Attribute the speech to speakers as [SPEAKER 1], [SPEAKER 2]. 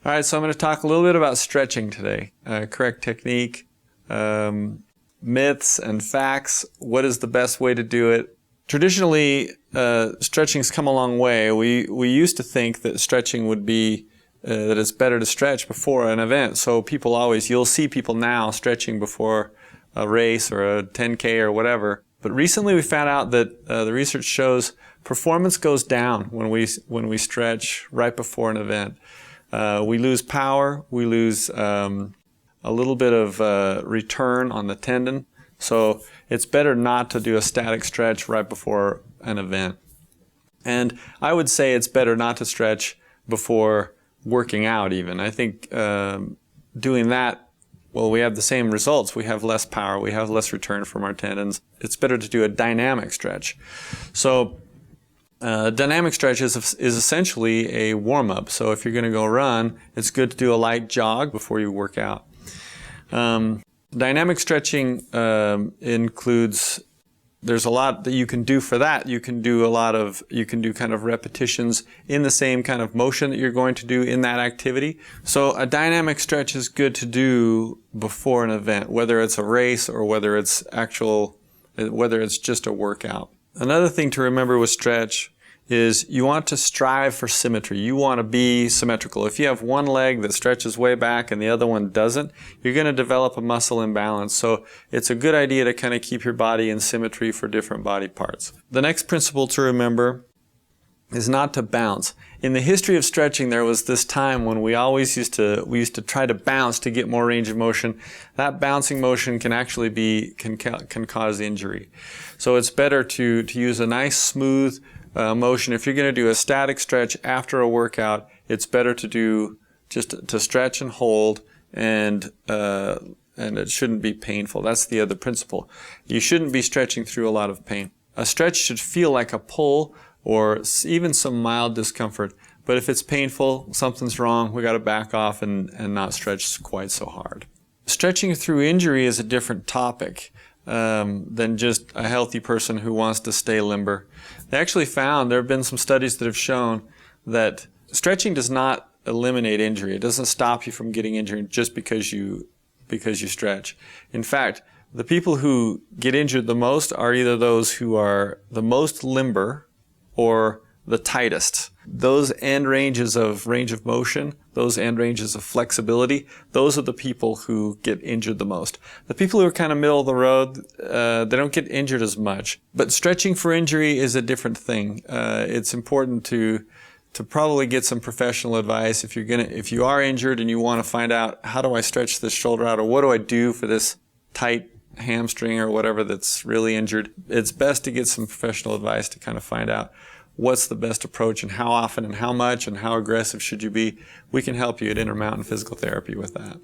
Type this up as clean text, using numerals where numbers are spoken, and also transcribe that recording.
[SPEAKER 1] All right, so I'm going to talk a little bit about stretching today. Correct technique, myths and facts. What is the best way to do it? Traditionally, stretching's come a long way. We used to think that stretching would be that it's better to stretch before an event. So you'll see people now stretching before a race or a 10K or whatever. But recently we found out that the research shows performance goes down when we stretch right before an event. We lose power, we lose a little bit of return on the tendon. So it's better not to do a static stretch right before an event. And I would say it's better not to stretch before working out even. I think doing that, well, we have the same results. We have less power, we have less return from our tendons. It's better to do a dynamic stretch. So dynamic stretch is essentially a warm-up. So if you're going to go run, it's good to do a light jog before you work out. Dynamic stretching includes, there's a lot that you can do for that. You can do kind of repetitions in the same kind of motion that you're going to do in that activity. So a dynamic stretch is good to do before an event, whether it's a race or whether it's just a workout. Another thing to remember with stretch is you want to strive for symmetry. You want to be symmetrical. If you have one leg that stretches way back and the other one doesn't, you're going to develop a muscle imbalance. So it's a good idea to kind of keep your body in symmetry for different body parts. The next principle to remember is not to bounce. In the history of stretching, there was this time when we used to try to bounce to get more range of motion. That bouncing motion can actually can cause injury. So it's better to use a nice smooth motion. If you're going to do a static stretch after a workout, it's better to do just to stretch and hold, and it shouldn't be painful. That's the other principle. You shouldn't be stretching through a lot of pain. A stretch should feel like a pull or even some mild discomfort. But if it's painful, something's wrong, we got to back off and not stretch quite so hard. Stretching through injury is a different topic than just a healthy person who wants to stay limber. They actually found, there have been some studies that have shown that stretching does not eliminate injury. It doesn't stop you from getting injured just because you stretch. In fact, the people who get injured the most are either those who are the most limber or the tightest. Those end ranges of range of motion, those end ranges of flexibility, those are the people who get injured the most. The people who are kind of middle of the road, they don't get injured as much. But stretching for injury is a different thing. It's important to probably get some professional advice if you are injured and you want to find out, how do I stretch this shoulder out, or what do I do for this tight hamstring or whatever that's really injured. It's best to get some professional advice to kind of find out what's the best approach and how often and how much and how aggressive should you be. We can help you at Intermountain Physical Therapy with that.